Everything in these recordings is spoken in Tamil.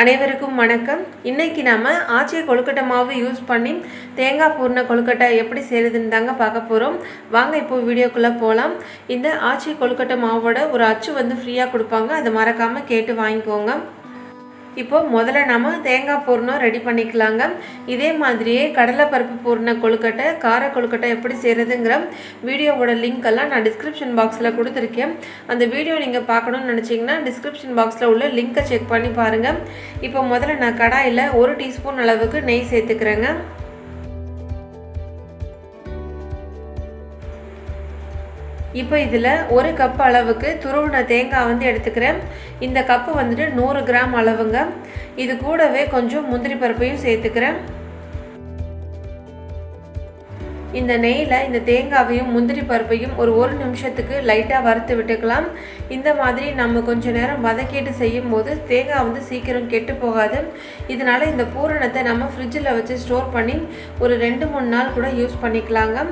அனைவருக்கும் வணக்கம். இன்னைக்கு நாம ஆச்சி கொழுக்கட்டை மாவு யூஸ் பண்ணி தேங்காய் பூர்ண கொழுக்கட்டை எப்படி செய்யறதுன்னு தாங்க பார்க்க போறோம். வாங்க இப்போ வீடியோக்குள்ள போலாம். இந்த ஆச்சி கொழுக்கட்டை மாவோட ஒரு அச்சு வந்து ஃப்ரீயா கொடுப்பாங்க. அதை மறக்காம கேட்டு வாங்கிக்கோங்க. இப்போ முதல்ல நாம தேங்காய் பூர்ணம் ரெடி பண்ணிக்கலாங்க. இதே மாதிரியே கடலை பருப்பு பூர்ண கொழுக்கட்டை, கார கொழுக்கட்டை எப்படி செய்யறதுங்கிற வீடியோவோட லிங்க் எல்லாம் நான் டிஸ்கிரிப்ஷன் பாக்ஸில் கொடுத்துருக்கேன். அந்த வீடியோ நீங்கள் பார்க்கணும்னு நினச்சிங்கன்னா டிஸ்கிரிப்ஷன் பாக்ஸில் உள்ள லிங்கை செக் பண்ணி பாருங்கள். இப்போ முதல்ல நான் கடாயில் 1 டீஸ்பூன் அளவுக்கு நெய் சேர்த்துக்கிறேங்க. இப்போ இதில் 1 கப் அளவுக்கு துருவின தேங்காய் வந்து எடுத்துக்கிறேன். இந்த கப்பு வந்துட்டு 100 கிராம் அளவுங்க. இது கூடவே கொஞ்சம் முந்திரி பருப்பையும் சேர்த்துக்கிறேன். இந்த நெய்யில் இந்த தேங்காவையும் முந்திரி பருப்பையும் ஒரு நிமிஷத்துக்கு லைட்டாக வறுத்து விட்டுக்கலாம். இந்த மாதிரி நம்ம கொஞ்சம் நேரம் வதக்கிட்டு செய்யும் போது தேங்காய் வந்து சீக்கிரம் கெட்டு போகாது. இதனால் இந்த பூரணத்தை நம்ம ஃப்ரிட்ஜில் வச்சு ஸ்டோர் பண்ணி ஒரு 2-3 நாள் கூட யூஸ் பண்ணிக்கலாங்க.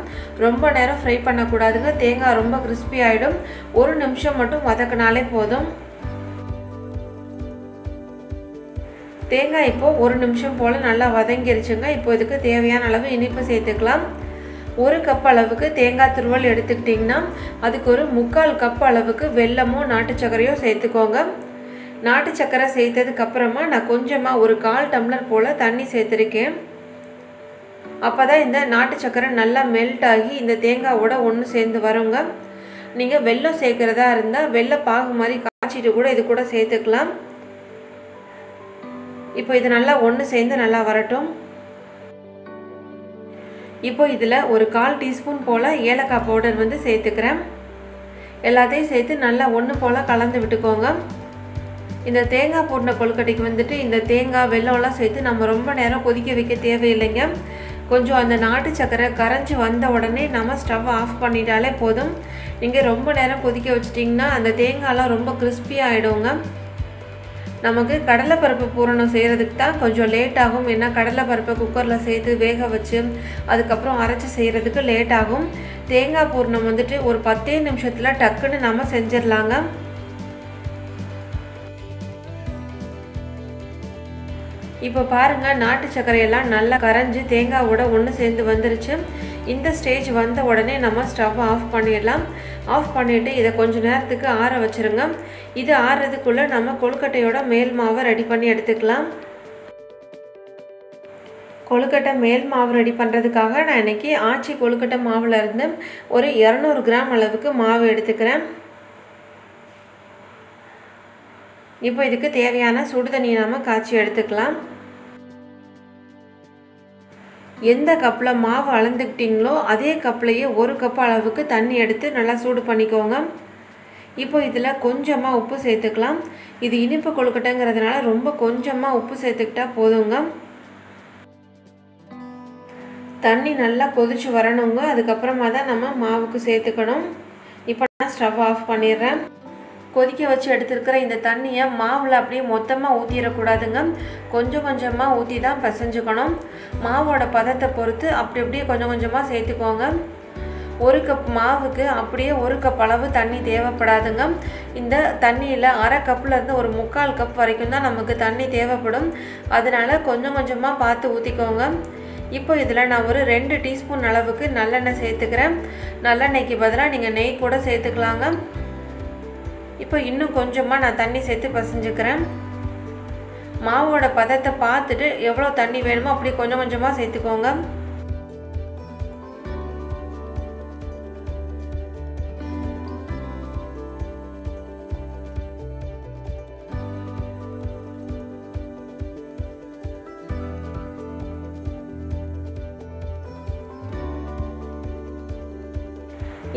ரொம்ப நேரம் ஃப்ரை பண்ணக்கூடாதுங்க. தேங்காய் ரொம்ப கிறிஸ்பி ஆகிடும். 1 நிமிஷம் மட்டும் வதக்கினாலே போதும். தேங்காய் இப்போது 1 நிமிஷம் போல் நல்லா வதங்கிருச்சுங்க. இப்போ இதுக்கு தேவையான அளவு இனிப்பு சேர்த்துக்கலாம். 1 கப் அளவுக்கு தேங்காய் துருவல் எடுத்துக்கிட்டிங்கன்னா அதுக்கு ஒரு 3/4 கப் அளவுக்கு வெல்லமோ நாட்டு சர்க்கரையோ சேர்த்துக்கோங்க. நாட்டு சர்க்கரை சேர்த்ததுக்கப்புறமா நான் கொஞ்சமாக ஒரு 1/4 டம்ளர் போல் தண்ணி சேர்த்துருக்கேன். அப்போ தான் இந்த நாட்டு சர்க்கரை நல்லா மெல்ட் ஆகி இந்த தேங்காவோட ஒன்று சேர்ந்து வருங்க. நீங்கள் வெல்லம் சேர்க்குறதா இருந்தால் வெள்ளை பாகு மாதிரி காய்ச்சிட்டு கூட இது கூட சேர்த்துக்கலாம். இப்போ இது நல்லா ஒன்று சேர்ந்து நல்லா வரட்டும். இப்போ இதில் ஒரு 1/4 டீஸ்பூன் போல் ஏலக்காய் பவுடர் வந்து சேர்த்துக்கிறேன். எல்லாத்தையும் சேர்த்து நல்லா ஒன்று போல் கலந்து விட்டுக்கோங்க. இந்த தேங்காய் பூர்ண கொழுக்கட்டைக்கு வந்துட்டு இந்த தேங்காய் வெல்லம்லாம் சேர்த்து நம்ம ரொம்ப நேரம் கொதிக்க வைக்க தேவையில்லைங்க. கொஞ்சம் அந்த நாட்டு சர்க்கரை கரைஞ்சி வந்த உடனே நம்ம ஸ்டவ் ஆஃப் பண்ணிட்டாலே போதும். நீங்கள் ரொம்ப நேரம் கொதிக்க வச்சிட்டிங்கன்னா அந்த தேங்காய்லாம் ரொம்ப கிறிஸ்பியாக ஆகிடுங்க. நமக்கு கடலைப்பருப்பு பூரணம் செய்கிறதுக்கு தான் கொஞ்சம் லேட் ஆகும். ஏன்னா கடலைப்பருப்பை குக்கரில் சேர்த்து வேக வச்சு அதுக்கப்புறம் அரைச்சி செய்கிறதுக்கு லேட் ஆகும். தேங்காய் பூரணம் வந்துட்டு ஒரு 10 நிமிஷத்தில் டக்குன்னு நம்ம செஞ்சிடலாங்க. இப்போ பாருங்கள், நாட்டு சர்க்கரையெல்லாம் நல்லா கரைஞ்சி தேங்காவோட ஒன்று சேர்ந்து வந்துருச்சு. இந்த ஸ்டேஜ் வந்த உடனே நம்ம ஸ்டவ் ஆஃப் பண்ணிடலாம். ஆஃப் பண்ணிவிட்டு இதை கொஞ்சம் நேரத்துக்கு ஆற வச்சுருங்க. இது ஆறுறதுக்குள்ளே நம்ம கொழுக்கட்டையோட மேல் மாவை ரெடி பண்ணி எடுத்துக்கலாம். கொழுக்கட்டை மேல் மாவு ரெடி பண்ணுறதுக்காக நான் இன்றைக்கி ஆச்சி கொழுக்கட்டை மாவில் இருந்து ஒரு 200 கிராம் அளவுக்கு மாவு எடுத்துக்கிறேன். இப்போ இதுக்கு தேவையான சுடு தண்ணி நாம் காய்ச்சி எடுத்துக்கலாம். எந்த கப்பில் மாவு அளந்துக்கிட்டிங்களோ அதே கப்லேயே 1 கப் அளவுக்கு தண்ணி எடுத்து நல்லா சூடு பண்ணிக்கோங்க. இப்போ இதில் கொஞ்சமாக உப்பு சேர்த்துக்கலாம். இது இனிப்பு கொழுக்கட்டைங்கிறதுனால ரொம்ப கொஞ்சமாக உப்பு சேர்த்துக்கிட்டா போதுங்க. தண்ணி நல்லா கொதிச்சு வரணுங்க. அதுக்கப்புறமா தான் நம்ம மாவுக்கு சேர்த்துக்கணும். இப்போ நான் ஸ்டவ் ஆஃப் பண்ணிடுறேன். கொதிக்க வச்சு எடுத்துருக்கிற இந்த தண்ணியை மாவில் அப்படியே மொத்தமாக ஊற்றிடக்கூடாதுங்க. கொஞ்சம் கொஞ்சமாக ஊற்றி தான் பிசைஞ்சுக்கணும். மாவோட பதத்தை பொறுத்து அப்படி அப்படியே கொஞ்சம் கொஞ்சமாக சேர்த்துக்கோங்க. 1 கப் மாவுக்கு அப்படியே 1 கப் அளவு தண்ணி தேவைப்படாதுங்க. இந்த தண்ணியில் அரை கப்லேருந்து ஒரு 3/4 கப் வரைக்கும் தான் நமக்கு தண்ணி தேவைப்படும். அதனால் கொஞ்சம் கொஞ்சமாக பார்த்து ஊற்றிக்கோங்க. இப்போ இதில் நான் ஒரு 2 டீஸ்பூன் அளவுக்கு நல்லெண்ணெய் சேர்த்துக்கிறேன். நல்லெண்ணெய்க்கு பதிலாக நீங்கள் நெய் கூட சேர்த்துக்கலாங்க. இப்போ இன்னும் கொஞ்சமாக நான் தண்ணி சேர்த்து பசைஞ்சுக்கிறேன். மாவோட பதத்தை பார்த்துட்டு எவ்வளோ தண்ணி வேணுமோ அப்படி கொஞ்சம் கொஞ்சமாக சேர்த்துக்கோங்க.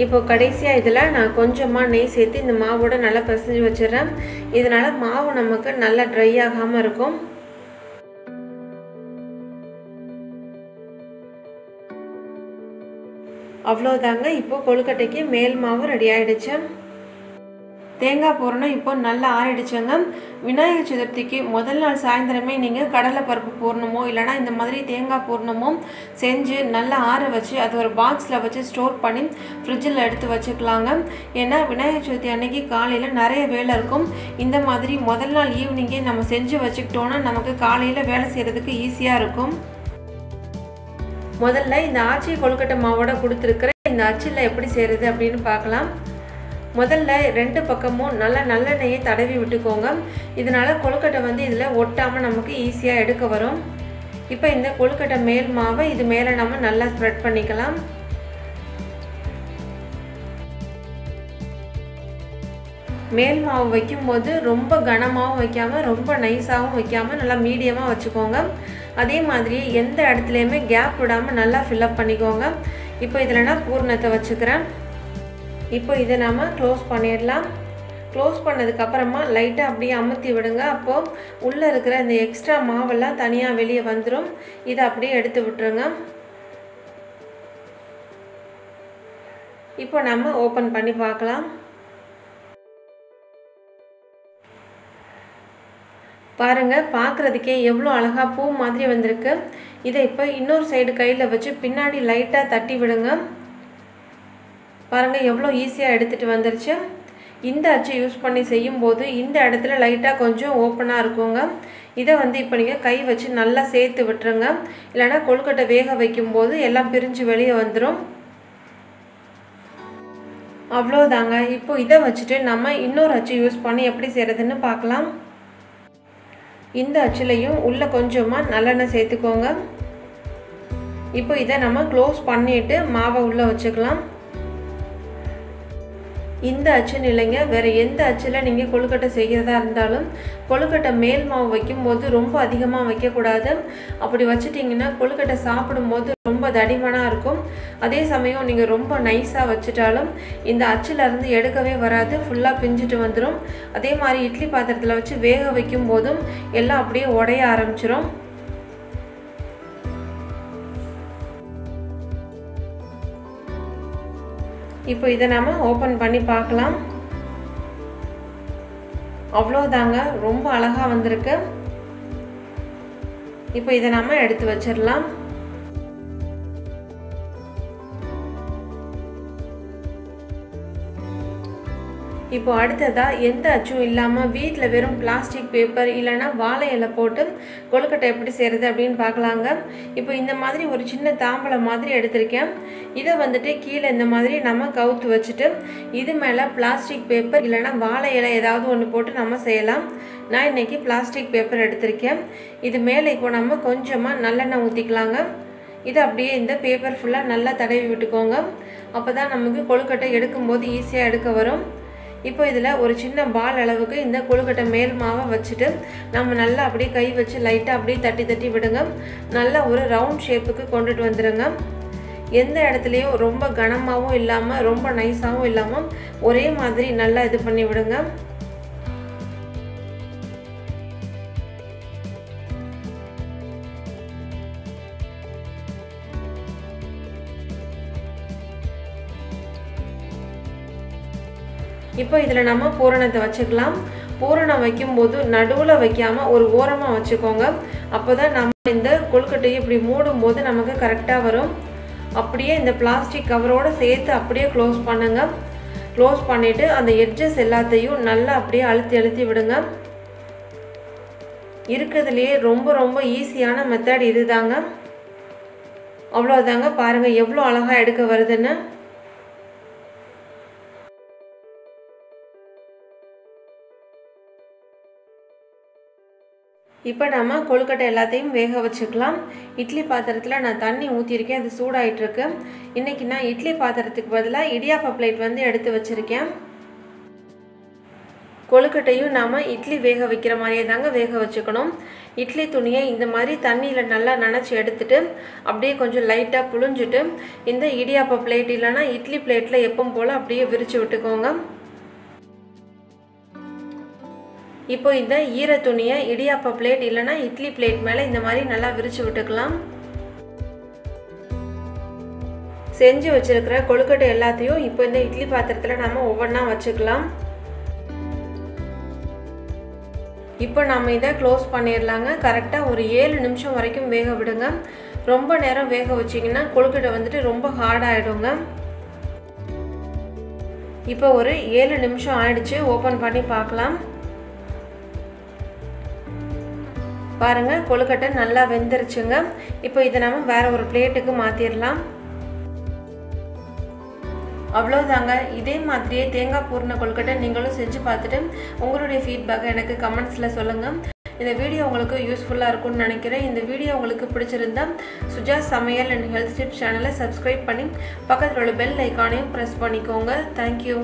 இப்போ கடைசியாக இதில் நான் கொஞ்சமாக நெய் சேர்த்து இந்த மாவோட நல்லா பிசைஞ்சு வச்சிடுறேன். இதனால் மாவு நமக்கு நல்லா ட்ரை ஆகாமல் இருக்கும். அவ்வளோதாங்க. இப்போ கொழுக்கட்டைக்கு மேல் மாவு ரெடி ஆகிடுச்சு. தேங்காய் பூரணம் இப்போ நல்லா ஆறிடுச்சுங்க. விநாயகர் சதுர்த்திக்கு முதல் நாள் சாயந்தரமே நீங்கள் கடலைப்பருப்பு பூரணமோ இல்லைனா இந்த மாதிரி தேங்காய் பூரணமோ செஞ்சு நல்லா ஆற வச்சு அது ஒரு பாக்ஸில் வச்சு ஸ்டோர் பண்ணி ஃப்ரிட்ஜில் எடுத்து வச்சுக்கலாங்க. ஏன்னா விநாயகர் சதுர்த்தி அன்னைக்கு காலையில் நிறைய வேலை இருக்கும். இந்த மாதிரி முதல் நாள் ஈவினிங்கே நம்ம செஞ்சு வச்சுக்கிட்டோன்னா நமக்கு காலையில் வேலை செய்கிறதுக்கு ஈஸியாக இருக்கும். முதல்ல இந்த ஆச்சி கொழுக்கட்டை மாவோட கொடுத்துருக்கிற இந்த அச்சில் எப்படி செய்கிறது அப்படின்னு பார்க்கலாம். முதல்ல 2 பக்கமும் நல்லா நல்லெண்ணெயை தடவி விட்டுக்கோங்க. இதனால் கொழுக்கட்டை வந்து இதில் ஒட்டாமல் நமக்கு ஈஸியாக எடுக்க வரும். இப்போ இந்த கொழுக்கட்டை மேல் மாவை இது மேலே நம்ம நல்லா ஸ்ப்ரெட் பண்ணிக்கலாம். மேல் மாவு வைக்கும்போது ரொம்ப கனமாகவும் வைக்காமல் ரொம்ப நைஸாகவும் வைக்காமல் நல்லா மீடியமாக வச்சுக்கோங்க. அதே மாதிரி எந்த இடத்துலையுமே கேப் விடாமல் நல்லா ஃபில்லப் பண்ணிக்கோங்க. இப்போ இதில் நான் பூரணத்தை வச்சுக்கிறேன். இப்போ இதை நாம் க்ளோஸ் பண்ணிடலாம். க்ளோஸ் பண்ணதுக்கப்புறமா லைட்டாக அப்படியே அமுத்தி விடுங்க. அப்போது உள்ளே இருக்கிற இந்த எக்ஸ்ட்ரா மாவெல்லாம் தனியாக வெளியே வந்துடும். இதை அப்படியே எடுத்து விட்டுருங்க. இப்போ நம்ம ஓப்பன் பண்ணி பார்க்கலாம். பாருங்கள், பார்க்குறதுக்கே எவ்வளோ அழகாக பூ மாதிரி வந்திருக்கு. இதை இப்போ இன்னொரு சைடு கையில் வச்சு பின்னாடி லைட்டாக தட்டி விடுங்க. பாருங்கள் எவ்வளோ ஈஸியாக எடுத்துகிட்டு வந்துருச்சு. இந்த அச்சு யூஸ் பண்ணி செய்யும்போது இந்த இடத்துல லைட்டாக கொஞ்சம் ஓப்பனாக இருக்குங்க. இதை வந்து இப்போ நீங்கள் கை வச்சு நல்லா சேர்த்து விட்டுருங்க. இல்லைனா கொழுக்கட்டை வேக வைக்கும்போது எல்லாம் பிரிஞ்சு வெளியே வந்துடும். அவ்வளோதாங்க. இப்போ இதை வச்சுட்டு நம்ம இன்னொரு அச்சு யூஸ் பண்ணி எப்படி செய்கிறதுன்னு பார்க்கலாம். இந்த அச்சுலையும் உள்ளே கொஞ்சமாக நல்லெண்ணெய் சேர்த்துக்கோங்க. இப்போ இதை நம்ம க்ளோஸ் பண்ணிவிட்டு மாவை உள்ளே வச்சுக்கலாம். இந்த அச்சுன்னு இல்லைங்க, வேறு எந்த அச்சில் நீங்கள் கொழுக்கட்டை செய்கிறதா இருந்தாலும் கொழுக்கட்டை மேல் மாவு வைக்கும்போது ரொம்ப அதிகமாக வைக்கக்கூடாது. அப்படி வச்சுட்டிங்கன்னா கொழுக்கட்டை சாப்பிடும்போது ரொம்ப தடிமனாக இருக்கும். அதே சமயம் நீங்கள் ரொம்ப நைஸாக வச்சுட்டாலும் இந்த அச்சிலேருந்து எடுக்கவே வராது, ஃபுல்லாக பிஞ்சிட்டு வந்துடும். அதே மாதிரி இட்லி பாத்திரத்தில் வச்சு வேக வைக்கும் போதும் எல்லாம் அப்படியே உடைய ஆரம்பிச்சிடும். இப்போ இதை நாம் ஓப்பன் பண்ணி பார்க்கலாம். அவ்வளோதாங்க, ரொம்ப அழகாக வந்திருக்கு. இப்போ இதை நாம் எடுத்து வச்சிடலாம். இப்போ அடுத்ததாக எந்த அச்சும் இல்லாமல் வீட்டில் வெறும் பிளாஸ்டிக் பேப்பர் இல்லைனா வாழை இலை போட்டு கொழுக்கட்டை எப்படி செய்கிறது அப்படின்னு பார்க்கலாங்க. இப்போ இந்த மாதிரி ஒரு சின்ன தாம்பலம் மாதிரி எடுத்திருக்கேன். இதை வந்துட்டு கீழே இந்த மாதிரி நம்ம கவுத்து வச்சுட்டு இது மேலே பிளாஸ்டிக் பேப்பர் இல்லைனா வாழை இலை ஏதாவது ஒன்று போட்டு நம்ம செய்யலாம். நான் இன்றைக்கி பிளாஸ்டிக் பேப்பர் எடுத்திருக்கேன். இது மேலே இப்போ நம்ம கொஞ்சமாக நல்லெண்ணெய் ஊற்றிக்கலாங்க. இது அப்படியே இந்த பேப்பர் ஃபுல்லாக நல்லா தடவி விட்டுக்கோங்க. அப்போ தான் நமக்கு கொழுக்கட்டை எடுக்கும்போது ஈஸியாக எடுக்க வரும். இப்போ இதில் ஒரு சின்ன பால் அளவுக்கு இந்த கொழுக்கட்டை மேல் மாவை வச்சுட்டு நம்ம நல்லா அப்படியே கை வச்சு லைட்டாக அப்படியே தட்டி தட்டி விடுங்க. நல்லா ஒரு ரவுண்ட் ஷேப்புக்கு கொண்டுட்டு வந்துடுங்க. எந்த இடத்துலையும் ரொம்ப கனமாகவும் இல்லாமல் ரொம்ப நைஸாகவும் இல்லாமல் ஒரே மாதிரி நல்லா இது பண்ணி விடுங்க. இப்போ இதில் நம்ம பூரணத்தை வச்சுக்கலாம். பூரணம் வைக்கும்போது நடுவில் வைக்காமல் ஒரு ஓரமாக வச்சுக்கோங்க. அப்போ தான் நம்ம இந்த கொழுக்கட்டையை இப்படி மூடும்போது நமக்கு கரெக்டாக வரும். அப்படியே இந்த பிளாஸ்டிக் கவரோடு சேர்த்து அப்படியே க்ளோஸ் பண்ணுங்கள். க்ளோஸ் பண்ணிவிட்டு அந்த எட்ஜஸ் எல்லாத்தையும் நல்லா அப்படியே அழுத்தி அழுத்தி விடுங்க. இருக்கிறதுலையே ரொம்ப ரொம்ப ஈஸியான மெத்தட் இது தாங்க. அவ்வளோதாங்க. பாருங்கள் எவ்வளோ அழகாக எடுக்க வருதுன்னு. இப்போ நம்ம கொழுக்கட்டை எல்லாத்தையும் வேக வச்சுக்கலாம். இட்லி பாத்திரத்தில் நான் தண்ணி ஊற்றிருக்கேன், அது சூடாயிட்டிருக்கு. இன்றைக்கி நான் இட்லி பாத்திரத்துக்கு பதிலாக இடியாப்ப பிளேட் வந்து எடுத்து வச்சுருக்கேன். கொழுக்கட்டையும் நாம் இட்லி வேக வைக்கிற மாதிரியே தாங்க வேக வச்சுக்கணும். இட்லி துணியை இந்த மாதிரி தண்ணியில் நல்லா நனைச்சி எடுத்துட்டு அப்படியே கொஞ்சம் லைட்டாக புழிஞ்சிட்டு இந்த இடியாப்ப பிளேட் இல்லைனா இட்லி பிளேட்டில் எப்பவும் போல் அப்படியே விரித்து விட்டுக்கோங்க. இப்போ இந்த ஈர துணியை இடியாப்ப பிளேட் இல்லைனா இட்லி பிளேட் மேலே இந்த மாதிரி நல்லா விரித்து விட்டுக்கலாம். செஞ்சு வச்சுருக்கிற கொழுக்கட்டை எல்லாத்தையும் இப்போ இந்த இட்லி பாத்திரத்தில் நம்ம ஒவ்வொன்றா வச்சுக்கலாம். இப்போ நம்ம இதை க்ளோஸ் பண்ணிடலாங்க. கரெக்டாக ஒரு 7 நிமிஷம் வரைக்கும் வேக விடுங்க. ரொம்ப நேரம் வேக வச்சிங்கன்னா கொழுக்கட்டை வந்துட்டு ரொம்ப ஹார்டாகிடுங்க. இப்போ ஒரு 7 நிமிஷம் ஆயிடுச்சு. ஓப்பன் பண்ணி பார்க்கலாம். பாருங்கள், கொழுக்கட்டை நல்லா வெந்துருச்சுங்க. இப்போ இதை நம்ம வேற ஒரு பிளேட்டுக்கு மாற்றிடலாம். அவ்வளோதாங்க. இதே மாதிரியே தேங்காய் பூர்ண கொழுக்கட்டை நீங்களும் செஞ்சு பார்த்துட்டு உங்களுடைய ஃபீட்பேக்கை எனக்கு கமெண்ட்ஸில் சொல்லுங்கள். இந்த வீடியோ உங்களுக்கு யூஸ்ஃபுல்லாக இருக்கும்னு நினைக்கிறேன். இந்த வீடியோ உங்களுக்கு பிடிச்சிருந்தா சுஜா சமையல் அண்ட் ஹெல்த் டிப்ஸ் சேனலை சப்ஸ்கிரைப் பண்ணி பக்கத்தில் உள்ள பெல் ஐக்கானையும் ப்ரெஸ் பண்ணிக்கோங்க. தேங்க்யூ.